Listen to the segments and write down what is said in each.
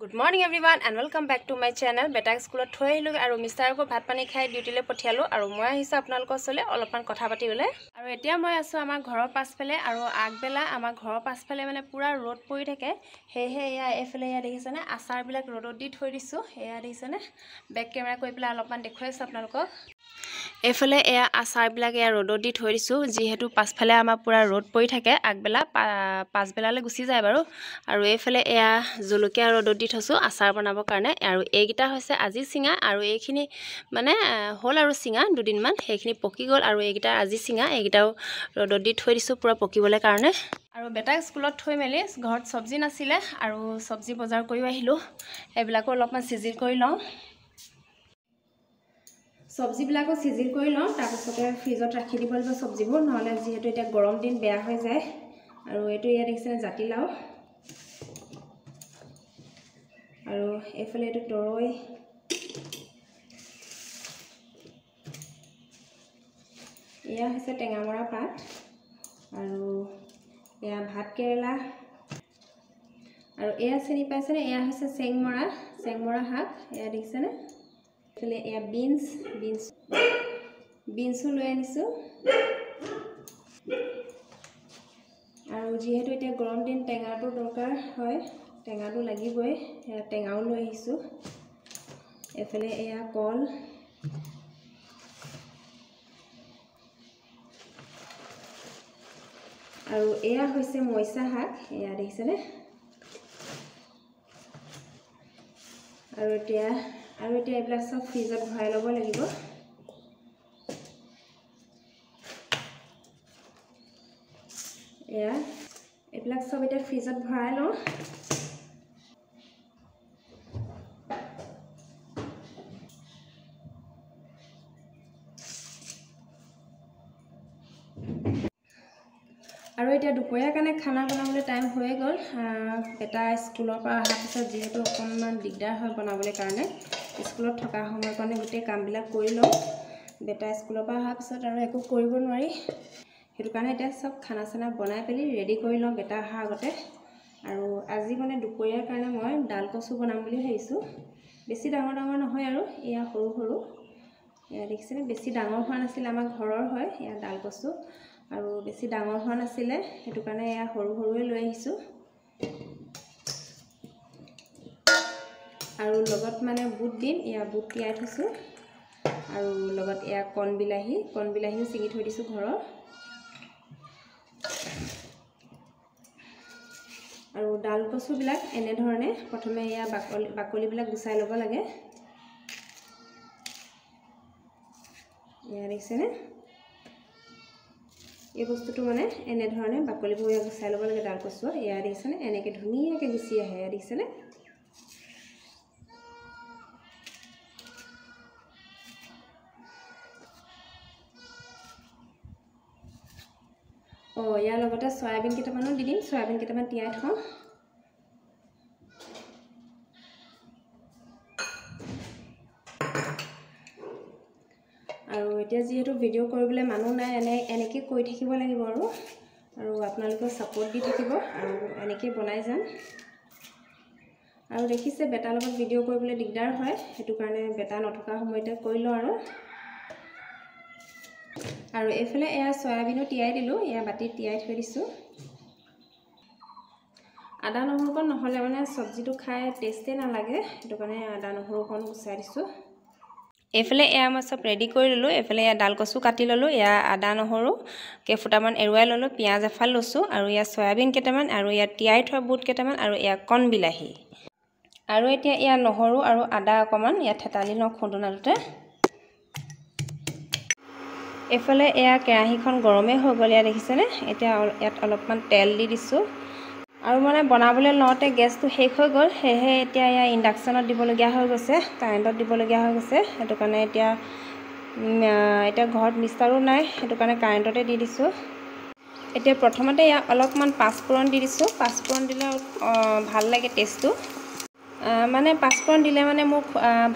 Good morning everyone and welcome back to my channel. Beta school thoi hilu aru mister ko bhat pani khai duty le pothialu aru moi ahisa apnalok sole olopan kotha pati bole aru etia moi asu amar ghoror pasphale aru agbela amar ghoror pasphale mane pura road pori thake he ya efale ya dekhisane asar bilak road di thoi disu eya dekhisane back camera koi pela olopan dekhoisu apnalok efale eya asar bilak ya road di thoi disu jihetu pasphale amar pura road pori thake agbela pasbela le gusi jay baru aru efale eya julukia road di থসু আচাৰ বনাবৰ কাৰণে আৰু এইগিটা হৈছে আজি সিঙা আৰু এইখিনি মানে হল আৰু সিঙা দুদিন মান সেইখিনি পকি গল আৰু এইগিটা আজি সিঙা এইগিটাও ৰ'দত দি থৈ দিছো পুৰা পকিবলৈ কাৰণে আৰু বেটা স্কুলত থৈ মেলি ঘৰত সবজি নাছিলে আৰু সবজি বজাৰ কৰি আহিলো এবিলাকো অলপমান সিজিল কৰি লওঁ সবজি বিলাকো সিজিল কৰি লওঁ তাৰপিছতে ফ্ৰিজত ৰাখি দিব লাগিব সবজিবোৰ নহলে যেহেতু এটা গৰম দিন বেয়া হৈ যায় আৰু এটো ইয়া দেখিছে জাতিলাও আৰু এফালে এটো তৰৈ ইয়া হৈছে টেঙামৰা পাত আৰু ইয়া ভাত কেৰেলা আৰু এয়া চিনি পাইছেনে এয়া হৈছে চেংমৰা শাক এয়া দেখিছেনে এফালে এয়া বিনছ লৈ আনিছো আৰু যেহেতু এতিয়া গৰম দিন টেঙাটো দৰকাৰ হয় টেঙাটো লাগিবই টেঙাও লৈ আহিছো এফালে এয়া কল আৰু এয়া হৈছে মইছা শাক এয়া দেখিছেনে আৰু এতিয়া এইবিলাক সব ফ্ৰিজত ভৰাই ল'ব লাগিব এয়া এইবিলাক সব এটা ফ্ৰিজত ভৰাই লওঁ আৰু এতিয়া দুপৰীয়া কাৰণে খানা বনাবলৈ টাইম হৈ গ'ল বেটা স্কুলৰ পৰা অহাৰ পিছত যেহেতু অকণমান দিগদাৰ হয় বনাবলৈ কাৰণে স্কুলত থকা সময়ৰ কাৰণে গোটেই কামবিলাক কৰি লওঁ বেটা স্কুলৰ পৰা অহাৰ পিছত আৰু একো কৰিব নোৱাৰি সেইটো কাৰণে এতিয়া সব খানা চানা বনাই পেলি ৰেডি কৰি লওঁ বেটা অহাৰ আগতে আৰু আজি মানে দুপৰীয়াৰ কাৰণে মই ডাল কচু বনাম বুলি ভাবিছোঁ বেছি ডাঙৰ নহয় আৰু এয়া সৰু এয়া দেখিছেনে বেছি ডাঙৰ হোৱা নাছিল আমাৰ ঘৰৰ হয় এয়া ডাল কচু আৰু বেছি ডাঙৰ হোৱা নাছিলে সেইটো কাৰণে এয়া সৰুৱে লৈ আহিছো আৰু লগত মানে বুট দিম এয়া বুট তিয়াই থৈছো আৰু লগত এয়া কণ বিলাহীও ছিঙি থৈ দিছো ঘৰৰ আৰু ডাল কচু বিলাক এনে ধৰণে প্ৰথমে এয়া বাকলি বিলাক গুছাই ল'ব লাগে এয়া দেখিছেনে এই বস্তুটো মানে এনে ধৰণে বাকলিবোৰ গুছাই ল'ব লাগে ডাল কচু এয়া দেখিছেনে এনেকে ধুনীয়াকৈ গুছি আহে এয়া দেখিছেনে ইয়াৰ লগতে সয়াবিন কেইটামানো দি দিম সয়াবিন কেইটামান তিয়াই থওঁ আৰু এতিয়া যেহেতু ভিডিও কৰিবলৈ মানুহ নাই এনেকৈ কৈ থাকিব লাগিব আৰু আপোনালোকে সাপোৰ্ট দি থাকিব আৰু এনেকৈ বনাই যাম আৰু দেখিছে বেটাৰ লগত ভিডিও কৰিবলৈ দিগদাৰ হয় সেইটো কাৰণে বেটা নথকা সময়তে কৰি লওঁ আৰু এফালে এয়া সয়াবিনো তিয়াই দিলো এয়া বাটিত তিয়াই থৈ দিছো আদা নহৰুকণ নহলে মানে সবজিটো খাই টেষ্টে নালাগে সেইটো কাৰণে আদা নহৰুকণ গুছাই দিছো এফালে এয়া মই সব ৰেডি কৰি ললো এফালে এয়া ডাল কচু কাটি ললো এয়া আদা নহৰু কেফুটামান এৰুৱাই ললো পিয়াজ এফাল লৈছো আৰু এয়া সয়াবিন কেইটামান আৰু এয়া তিয়াই থোৱা বুট কেইটামান আৰু এয়া কণ বিলাহী আৰু এতিয়া এয়া নহৰু আৰু আদা অকমান এয়া থেতালি লওঁ খুন্দুনাটোতে এফালে এয়া কেৰাহীখন গৰমে হৈ গ'ল এয়া দেখিছেনে এতিয়া ইয়াত অলপমান তেল দি দিছো আৰু মানে বনাবলৈ লওঁতে গেছটো শেষ হৈ গ'ল সেয়ে এতিয়া এয়া ইন্ডাকশনত দিবলগীয়া হৈ গৈছে কাৰেণ্টত দিবলগীয়া হৈ গৈছে সেইটো কাৰণে এতিয়া ঘৰত মিষ্টাৰো নাই সেইটো কাৰণে কাৰেণ্টতে দি দিছো এতিয়া প্ৰথমতে এয়া অলপমান পাঁচফোৰণ দি দিছো পাঁচফোৰণ দিলে ভাল লাগে টেষ্টটো মানে পাঁচফোৰণ দিলে মানে মোক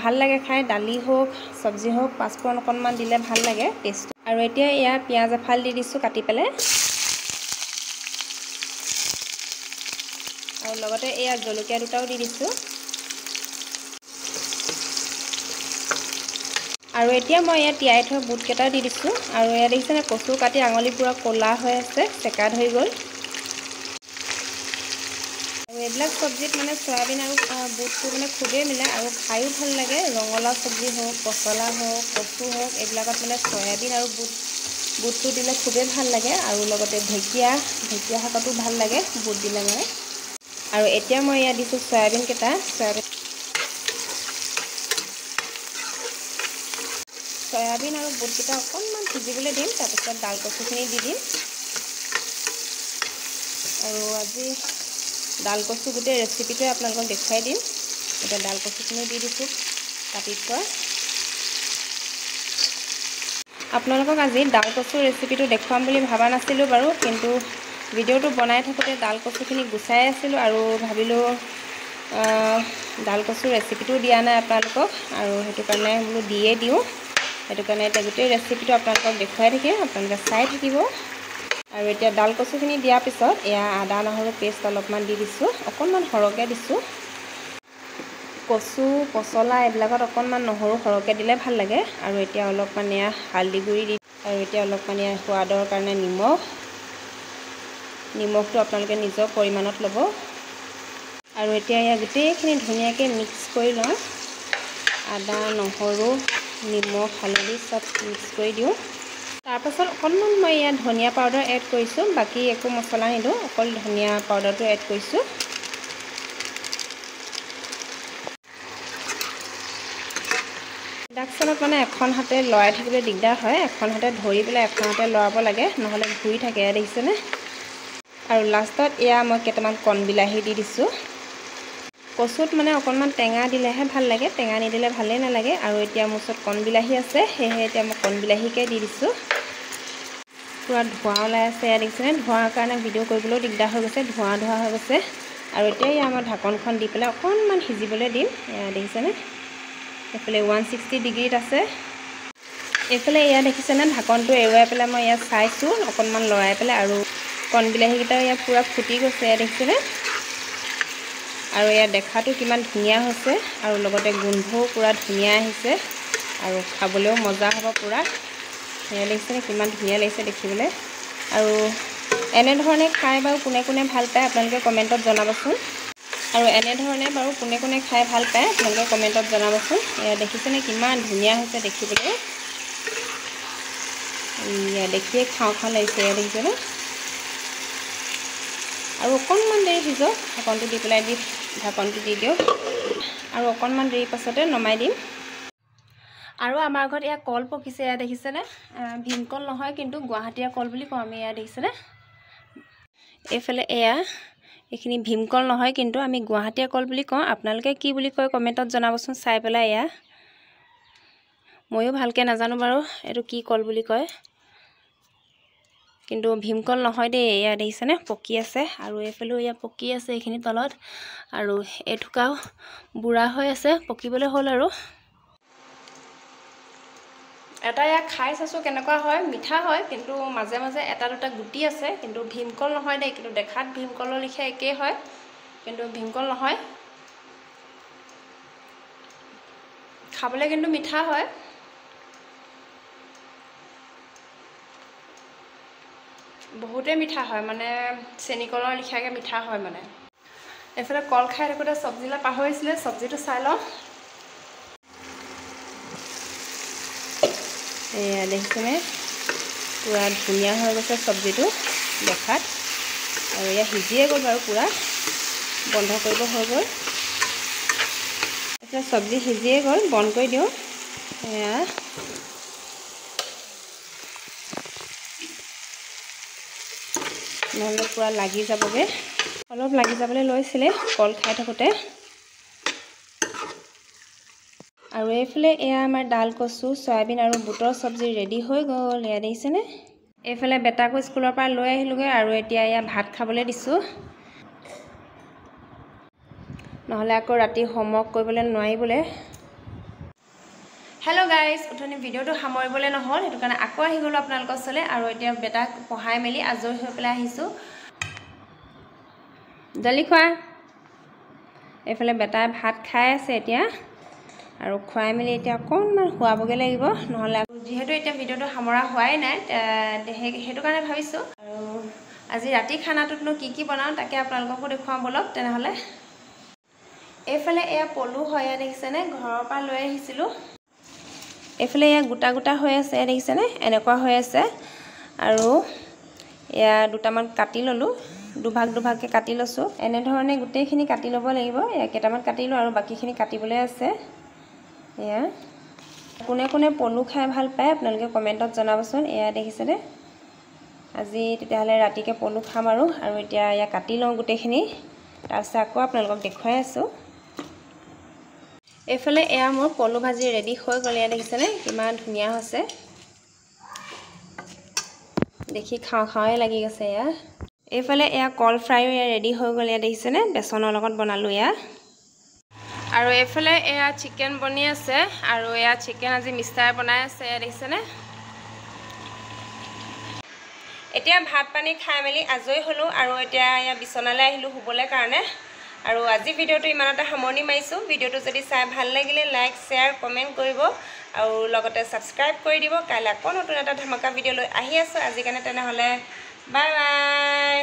ভাল লাগে খাই দালি হোক সবজি হোক পাঁচফোৰণ অকণমান দিলে ভাল লাগে টেষ্ট আৰু এতিয়া এয়া পিয়াজ এফাল দি দিছো কাটি পেলাই আৰু লগতে এয়া জলকীয়া দুটাও দি দিছো আৰু এতিয়া মই ইয়াত তিয়াই থোৱা বুটকেইটা দি দিছোঁ আৰু ইয়াত দেখিছেনে কচু কাটি আঙুলি পুৰা ক'লা হৈ আছে চেকা ধৰি গ'ল আৰু এইবিলাক চব্জিত মানে চয়াবিন আৰু বুটটো মানে খুবেই মিলে আৰু খায়ো ভাল লাগে ৰঙালাও চব্জি হওক পচলা হওক কচু হওক এইবিলাকত মানে চয়াবিন আৰু বুটটো দিলে খুবেই ভাল লাগে আৰু লগতে ঢেকীয়া শাকতো ভাল লাগে বুট দিলে মানে আৰু এতিয়া মই ইয়াত দিছোঁ চয়াবিন কেইটা চয়াবিন আৰু বুটকেইটা অকণমান সিজিবলৈ দিম তাৰপিছত ডাল কচুখিনি দি দিম আৰু আজি ডাল কচু গোটেই ৰেচিপিটোৱে আপোনালোকক দেখুৱাই দিম এতিয়া ডাল কচুখিনি দি দিছোঁ কাটি থোৱা আপোনালোকক আজি ডাল কচুৰ ৰেচিপিটো দেখুৱাম বুলি ভবা নাছিলোঁ বাৰু কিন্তু ভিডিঅ'টো বনাই থাকোঁতে ডাল কচুখিনি গুচাই আছিলোঁ আৰু ভাবিলোঁ ডাল কচুৰ ৰেচিপিটো দিয়া নাই আপোনালোকক আৰু সেইটো কাৰণে বোলো দিয়ে দিওঁ সেইটো কাৰণে এতিয়া গোটেই ৰেচিপিটো আপোনালোকক দেখুৱাই থাকিম আপোনালোকে চাই থাকিব আৰু এতিয়া ডাল কচুখিনি দিয়াৰ পিছত এয়া আদা নহৰু পেষ্ট অলপমান দি দিছোঁ অকণমান সৰহকৈ দিছোঁ কচু পচলা এইবিলাকত অকণমান নহৰু সৰহকৈ দিলে ভাল লাগে আৰু এতিয়া অলপমান এয়া হালধি গুড়ি দি আৰু এতিয়া অলপমান এয়া সোৱাদৰ কাৰণে নিমখটো আপোনালোকে নিজৰ পৰিমাণত ল'ব আৰু এতিয়া এয়া গোটেইখিনি ধুনীয়াকৈ মিক্স কৰি লওঁ আদা নহৰু নিমখ হালধি চব মিক্স কৰি দিওঁ তাৰপাছত অকণমান মই ইয়াত ধনিয়া পাউডাৰ এড কৰিছোঁ বাকী একো মছলা নিদিওঁ অকল ধনিয়া পাউডাৰটো এড কৰিছোঁ ইণ্ডাকশ্যনত মানে এখন হাতে লৰাই থাকিবলৈ দিগদাৰ হয় এখন হাতে ধৰি পেলাই এখন হাতে লৰাব লাগে নহ'লে ঘূৰি থাকে দেখিছেনে আৰু লাষ্টত এয়া মই কেইটামান কণ বিলাহী দি দিছোঁ কচুত মানে অকণমান টেঙা দিলেহে ভাল লাগে টেঙা নিদিলে ভালেই নালাগে আৰু এতিয়া মোৰ ওচৰত কণ বিলাহী আছে সেয়েহে এতিয়া মই কণ বিলাহীকে দি দিছোঁ পুৰা ধোঁৱা ওলাই আছে এয়া দেখিছেনে ধোঁৱাৰ কাৰণে ভিডিঅ' কৰিবলৈও দিগদাৰ হৈ গৈছে ধোঁৱা হৈ গৈছে আৰু এতিয়া এয়া মই ঢাকনখন দি পেলাই অকণমান সিজিবলৈ দিম এয়া দেখিছেনে এইফালে 160 ডিগ্ৰীত আছে এইফালে এয়া দেখিছেনে ঢাকনটো এৰুৱাই পেলাই মই ইয়াত চাইছোঁ অকণমান লৰাই পেলাই আৰু কণ বিলাহীকেইটা ইয়াত পুৰা ফুটি গৈছে এয়া দেখিছেনে আৰু ইয়াত দেখাটো কিমান ধুনীয়া হৈছে আৰু লগতে গোন্ধও পুৰা ধুনীয়া আহিছে আৰু খাবলৈও মজা হ'ব পুৰা এয়া দেখিছেনে কিমান ধুনীয়া লাগিছে দেখিবলৈ আৰু এনেধৰণে খাই বাৰু কোনে কোনে ভাল পায় আপোনালোকে কমেণ্টত জনাবচোন আৰু এনেধৰণে বাৰু কোনে কোনে খাই ভাল পায় আপোনালোকে কমেণ্টত জনাবচোন এয়া দেখিছেনে কিমান ধুনীয়া হৈছে দেখিবলৈ এয়া দেখিয়ে খাওঁ লাগিছে এয়া দেখিছেনে আৰু অকণমান দেৰি সিজক ঢাকনটো দি পেলাই ঢাকনটো দি দিওঁ আৰু অকণমান দেৰি পাছতে নমাই দিম আৰু আমাৰ ঘৰত এয়া কল পকিছে এয়া দেখিছেনে ভীমকল নহয় কিন্তু গুৱাহাটীয়া কল বুলি কওঁ আমি এয়া দেখিছেনে এইফালে এয়া এইখিনি ভীমকল নহয় কিন্তু আমি গুৱাহাটীয়া কল বুলি কওঁ আপোনালোকে কি বুলি কয় কমেণ্টত জনাবচোন চাই পেলাই এয়া ময়ো ভালকৈ নাজানো বাৰু এইটো কি কল বুলি কয় কিন্তু ভীমকল নহয় দেই এয়া দেখিছেনে পকি আছে আৰু এইফালেও এয়া পকি আছে এইখিনি তলত আৰু এঠুকাও বুঢ়া হৈ আছে পকিবলৈ হ'ল আৰু এটা এয়া খাই চাইছোঁ কেনেকুৱা হয় মিঠা হয় কিন্তু মাজে মাজে এটা দুটা গুটি আছে কিন্তু ভীমকল নহয় দেই কিন্তু দেখাত ভীমকলৰ লেখীয়া একেই হয় কিন্তু ভীমকল নহয় খাবলৈ কিন্তু মিঠা হয় বহুতেই মিঠা হয় মানে চেনিকলৰ লেখীয়াকৈ মিঠা হয় মানে এইফালে কল খাই থাকোঁতে চব্জিলৈ পাহৰিছিলে চব্জিটো চাই লওঁ এয়া দেখিছেনে পুৰা ধুনীয়া হৈ গৈছে চব্জিটো দেখাত আৰু এয়া সিজিয়ে গ'ল বাৰু পুৰা বন্ধ কৰিব হৈ গ'ল এতিয়া চব্জি সিজিয়ে গ'ল বন্ধ কৰি দিওঁ এয়া নহ'লে পুৰা লাগি যাবগৈ অলপ লাগি যাবলৈ লৈছিলে কল খাই থাকোঁতে আৰু এইফালে এয়া আমাৰ ডাল কচু চয়াবিন আৰু বুটৰ চব্জি ৰেডি হৈ গ'ল এয়া দেখিছেনে এইফালে বেটাকো স্কুলৰ পৰা লৈ আহিলোগৈ আৰু এতিয়া এয়া ভাত খাবলৈ দিছোঁ নহ'লে আকৌ ৰাতি হোমৱৰ্ক কৰিবলৈ নোৱাৰিবলৈ হেল্ল' গাইজ উঠনি ভিডিঅ'টো সামৰিবলৈ নহ'ল সেইটো কাৰণে আকৌ আহি গ'লোঁ আপোনালোকৰ ওচৰলৈ আৰু এতিয়া বেটাক পঢ়াই মেলি আজৰি হৈ পেলাই আহিছোঁ জলদি খোৱা এইফালে বেটাই ভাত খাই আছে এতিয়া আৰু খুৱাই মেলি এতিয়া অকণমান শুৱাবগৈ লাগিব, নহ'লে যিহেতু এতিয়া ভিডিঅ'টো সামৰা হোৱাই নাই সেইটো কাৰণে ভাবিছোঁ। আৰু আজি ৰাতি খানাটোতনো কি বনাওঁ তাকে আপোনালোককো দেখুৱাওঁ বলক তেনেহ'লে। এইফালে এয়া পলু হয়, এয়া দেখিছেনে, ঘৰৰ পৰা লৈ আহিছিলোঁ। এইফালে এয়া গোটা গোটা হৈ আছে, এয়া দেখিছেনে, এনেকুৱা হৈ আছে। আৰু এয়া দুটামান কাটি ল'লোঁ, দুভাগকৈ কাটি লৈছোঁ। এনেধৰণে গোটেইখিনি কাটি ল'ব লাগিব। এয়া কেইটামান কাটিলোঁ আৰু বাকীখিনি কাটিবলৈ আছে। এয়া কোনে কোনে পলু খাই ভাল পায় আপোনালোকে কমেণ্টত জনাবচোন। এয়া দেখিছেনে, আজি তেতিয়াহ'লে ৰাতিকৈ পলু খাম। আৰু এতিয়া এয়া কাটি লওঁ গোটেইখিনি, তাৰপিছত আকৌ আপোনালোকক দেখুৱাই আছোঁ। এইফালে এয়া মোৰ পলু ভাজি ৰেডি হৈ গ'ল। এয়া দেখিছেনে কিমান ধুনীয়া হৈছে, দেখি খাওঁ খাওঁৱে লাগি গৈছে। এয়া এইফালে এয়া কল ফ্ৰাইও এয়া ৰেডি হৈ গ'ল। এয়া দেখিছেনে বেচনৰ লগত বনালোঁ এয়া। আৰু এইফালে এয়া চিকেন বনি আছে, আৰু এয়া চিকেন আজি মিষ্টাৰ বনাই আছে। এয়া দেখিছেনে। এতিয়া ভাত পানী খাই মেলি আজৰি হ'লোঁ, আৰু এতিয়া এয়া বিচনালৈ আহিলোঁ শুবলৈ কাৰণে। আৰু আজি ভিডিঅ'টো ইমানতে সামৰণি মাৰিছোঁ। ভিডিঅ'টো যদি চাই ভাল লাগিলে লাইক শ্বেয়াৰ কমেণ্ট কৰিব, আৰু লগতে ছাবস্ক্ৰাইব কৰি দিব। কাইলৈ আকৌ নতুন এটা ধমাকা ভিডিঅ' লৈ আহি আছোঁ। আজিৰ কাৰণে তেনেহ'লে বাই বাই।